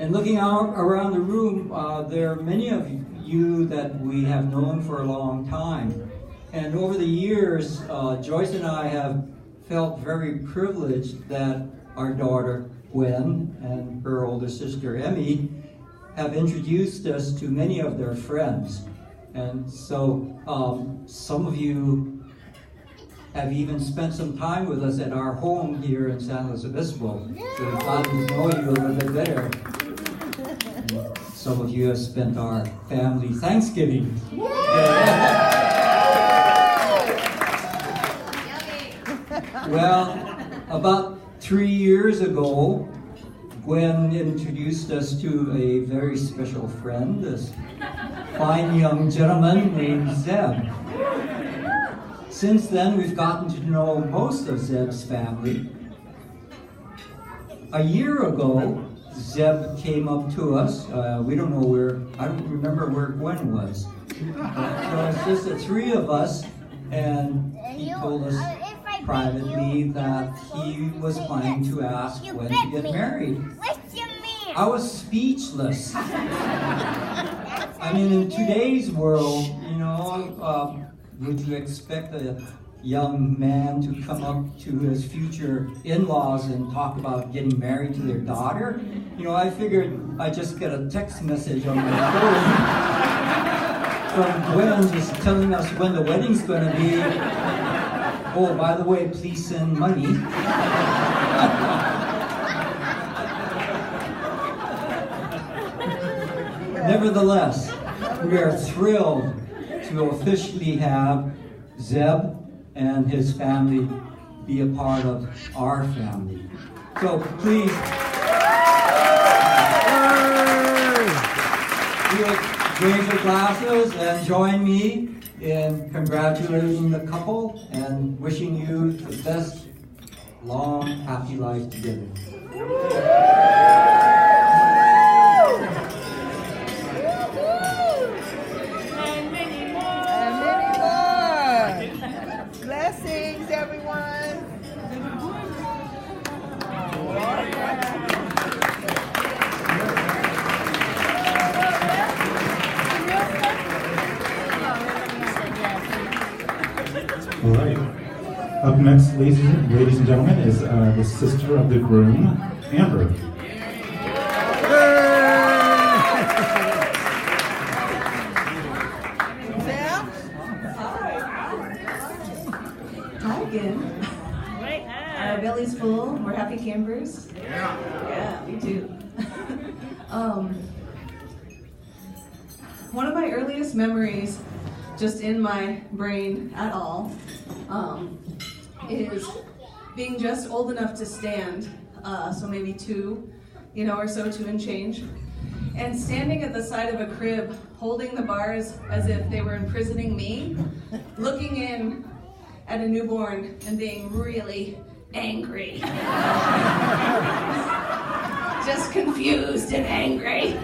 And looking out around the room, there are many of you that we have known for a long time. And over the years, Joyce and I have felt very privileged that our daughter, Gwen, and her older sister, Emmy, have introduced us to many of their friends. And so some of you have even spent some time with us at our home here in San Luis Obispo. So we've gotten to know you a little bit better. And some of you have spent our family Thanksgiving. Well, about 3 years ago, Gwen introduced us to a very special friend, this fine young gentleman named Zeb. Since then, we've gotten to know most of Zeb's family. A year ago, Zeb came up to us. We don't know where, I don't remember where Gwen was. So it's just the three of us, and he told us privately that he was planning to ask Gwen to get married. I was speechless. I mean, in today's world, you know, would you expect a young man to come up to his future in-laws and talk about getting married to their daughter? You know, I figured I'd just get a text message on my phone from Gwen just telling us when the wedding's going to be. Oh, by the way, please send money. Nevertheless, we are thrilled to officially have Zeb and his family be a part of our family. So please, raise your glasses and join me in congratulating the couple and wishing you the best long, happy life together. Blessings, everyone. All right. Up next, ladies and gentlemen, is the sister of the groom, Amber. Hi again. Our belly's full. We're happy campers. Yeah, me too. One of my earliest memories, just in my brain at all, is being just old enough to stand, so maybe two and change, and standing at the side of a crib, holding the bars as if they were imprisoning me, looking in at a newborn and being really angry. Just confused and angry.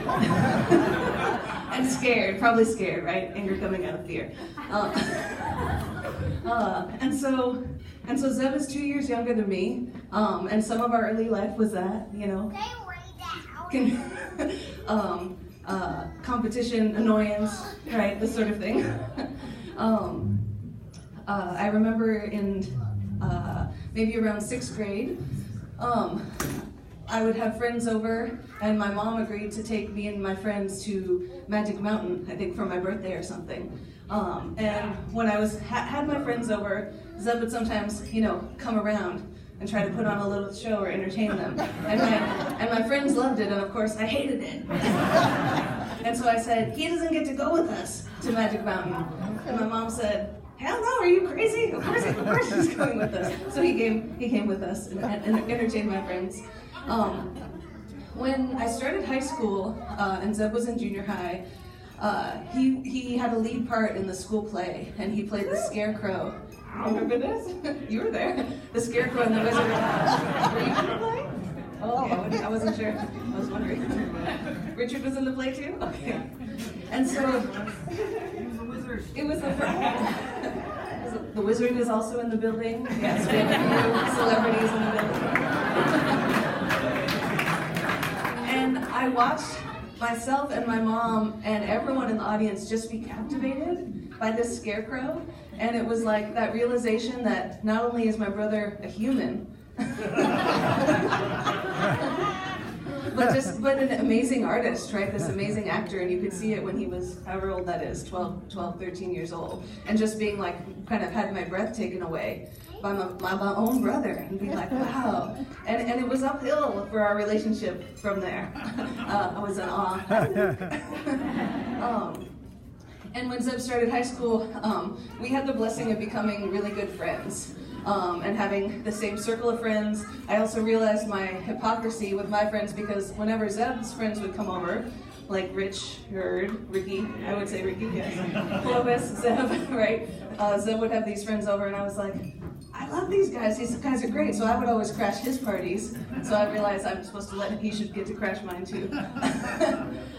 And scared, probably scared, right? Anger coming out of fear. And so Zeb is 2 years younger than me, and some of our early life was that, competition, annoyance, right? This sort of thing. I remember in maybe around 6th grade, I would have friends over, and my mom agreed to take me and my friends to Magic Mountain, I think for my birthday or something. And when I had my friends over, Zeb would sometimes, come around and try to put on a little show or entertain them. And my friends loved it, and of course I hated it. And so I said, he doesn't get to go with us to Magic Mountain. And my mom said, hell no, are you crazy? Of course he's going with us. So he came with us and entertained my friends. When I started high school, and Zeb was in junior high, he had a lead part in the school play, and he played the Scarecrow. Remember this? You were there. The Scarecrow and the Wizard. Were you in the play? Oh, okay, I wasn't sure. I was wondering. Richard was in the play too? Okay. And so, it was the The Wizard is also in the building. Yes, we have a few celebrities in the building. And I watched myself and my mom and everyone in the audience just be captivated by this scarecrow. And it was like that realization that not only is my brother a human, but an amazing artist, right? This amazing actor, and you could see it when he was, however old that is, 12, 13 years old, and just being like, kind of had my breath taken away by my own brother, and be like, wow. And it was uphill for our relationship from there. I was in awe. And when Zeb started high school, we had the blessing of becoming really good friends. And having the same circle of friends. I also realized my hypocrisy with my friends, because whenever Zeb's friends would come over, like Rich, Ricky, I would say Ricky, yes, Clovis, Zeb, right? Zeb would have these friends over, and I was like, I love these guys. These guys are great. So I would always crash his parties. So I realized I'm supposed to he should get to crash mine too.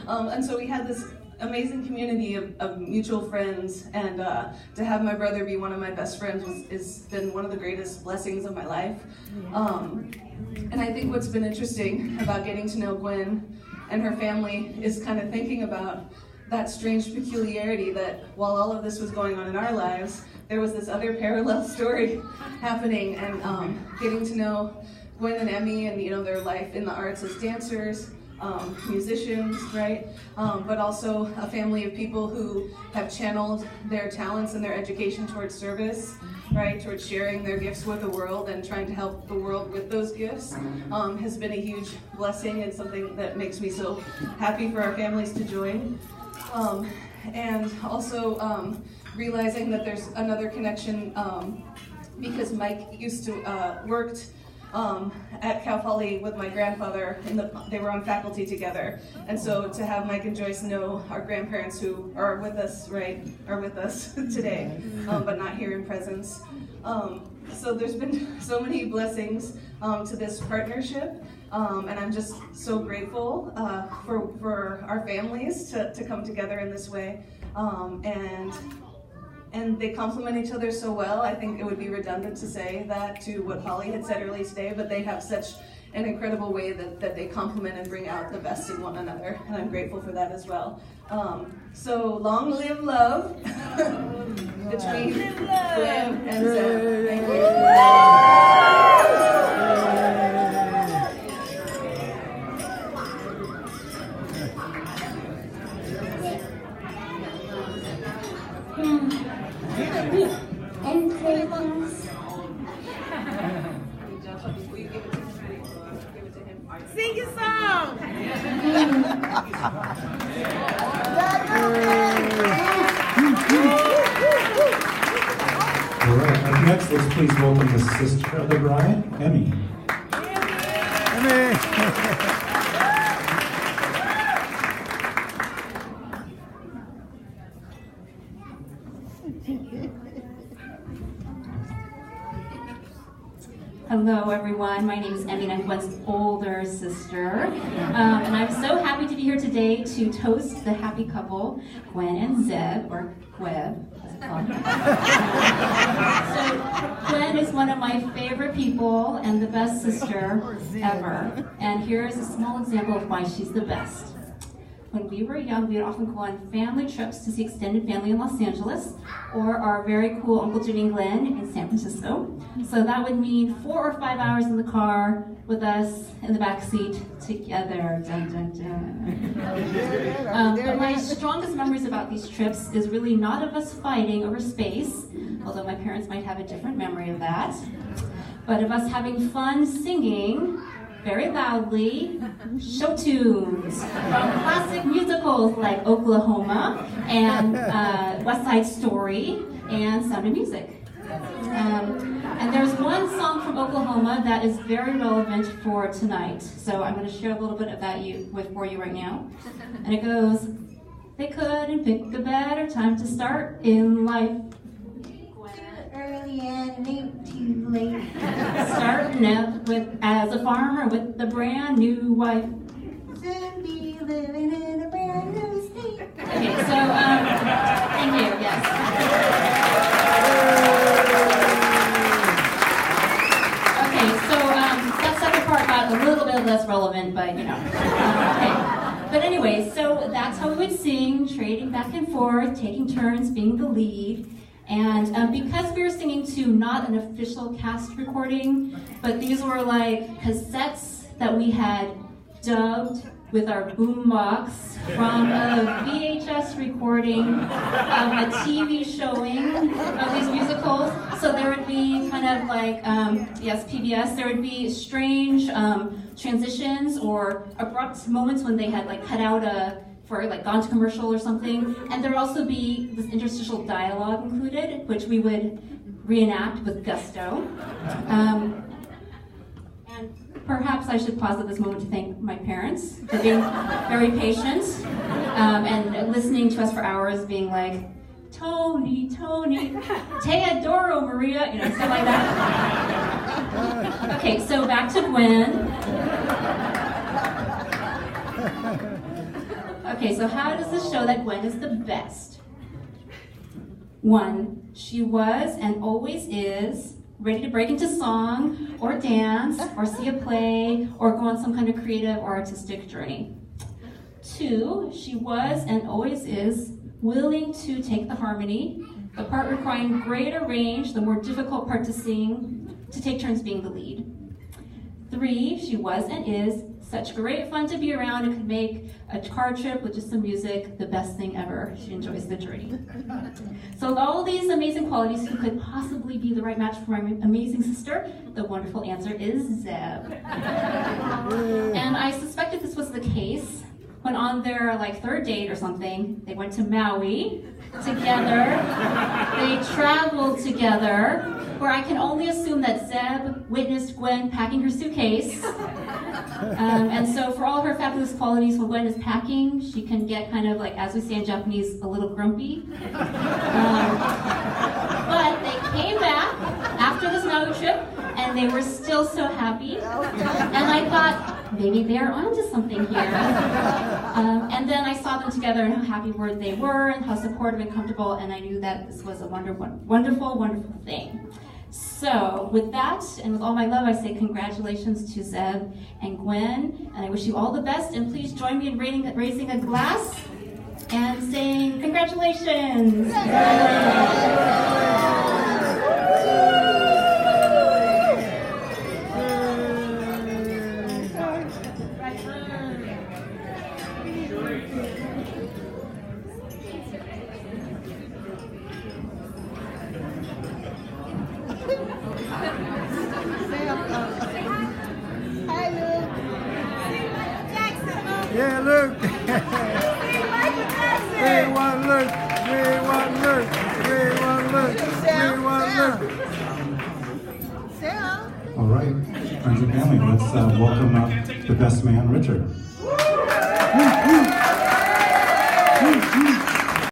And so we had this amazing community of mutual friends, and to have my brother be one of my best friends has been one of the greatest blessings of my life. And I think what's been interesting about getting to know Gwen and her family is kind of thinking about that strange peculiarity that while all of this was going on in our lives, there was this other parallel story happening, and getting to know Gwen and Emmy and their life in the arts as dancers, musicians, right? But also a family of people who have channeled their talents and their education towards service, right? Towards sharing their gifts with the world and trying to help the world with those gifts, has been a huge blessing and something that makes me so happy for our families to join. And also realizing that there's another connection, because Mike used to worked at Cal Poly with my grandfather, they were on faculty together, and so to have Mike and Joyce know our grandparents who are with us, right, are with us today, but not here in presence. So there's been so many blessings to this partnership, and I'm just so grateful for our families to come together in this way, and they complement each other so well. I think it would be redundant to say that to what Holly had said earlier today, but they have such an incredible way that they complement and bring out the best in one another, and I'm grateful for that as well. So long live love between Gwen and Zeb. Thank you. And Christmas. Sing your song. All right, up next, let's please welcome the sister of the bride, Emmy. Hello, everyone. My name is Emmy, and I'm Gwen's older sister. And I'm so happy to be here today to toast the happy couple, Gwen and Zeb, or Gweb, as it's called. So, Gwen is one of my favorite people and the best sister ever. And here's a small example of why she's the best. When we were young, we would often go on family trips to see extended family in Los Angeles, or our very cool Uncle Jimmy and Glenn in San Francisco. So that would mean 4 or 5 hours in the car with us in the back seat together. Dun, dun, dun. But my strongest memories about these trips is really not of us fighting over space, although my parents might have a different memory of that, but of us having fun singing very loudly show tunes from classic musicals like Oklahoma and West Side Story and Sound of Music. And there's one song from Oklahoma that is very relevant for tonight. So I'm going to share a little bit of that for you right now. And it goes, they couldn't pick a better time to start in life. Early and ain't too late. Starting out as a farmer with a brand new wife. Soon be living in a brand new state. Okay, so thank you. Yes. Okay, so that second part got a little bit less relevant, but you know. Okay. anyway, so that's how we would sing, trading back and forth, taking turns being the lead. And because we were singing to not an official cast recording, but these were like cassettes that we had dubbed with our boombox from a VHS recording of a TV showing of these musicals. So there would be kind of like, yes, PBS, there would be strange transitions or abrupt moments when they had like cut out for like gone to commercial or something. And there would also be this interstitial dialogue included, which we would reenact with gusto. And perhaps I should pause at this moment to thank my parents for being very patient and listening to us for hours, being like, Tony, Teodoro, Maria, you know, stuff like that. Okay, so back to Gwen. Okay, so how does this show that Gwen is the best? 1, she was and always is ready to break into song or dance or see a play or go on some kind of creative or artistic journey. 2, she was and always is willing to take the harmony, the part requiring greater range, the more difficult part to sing, to take turns being the lead. 3, she was and is such great fun to be around and could make a car trip with just some music the best thing ever. She enjoys the journey. So with all these amazing qualities, who could possibly be the right match for my amazing sister? The wonderful answer is Zeb. And I suspected this was the case when on their like 3rd date or something, they went to Maui together. They traveled together, where I can only assume that Zeb witnessed Gwen packing her suitcase. And so for all her fabulous qualities, when Gwen is packing, she can get kind of like, as we say in Japanese, a little grumpy. But they came back after this Maui trip, and they were still so happy. And I thought, maybe they're onto something here. And then I saw them together and how happy they were and how supportive and comfortable, and I knew that this was a wonderful, wonderful thing. So with that, and with all my love, I say congratulations to Zeb and Gwen, and I wish you all the best, and please join me in raising a glass and saying congratulations. Yeah, look. Everyone look. Everyone look. Everyone look. Everyone look. All right, friends and family, let's welcome up the best man, Richard.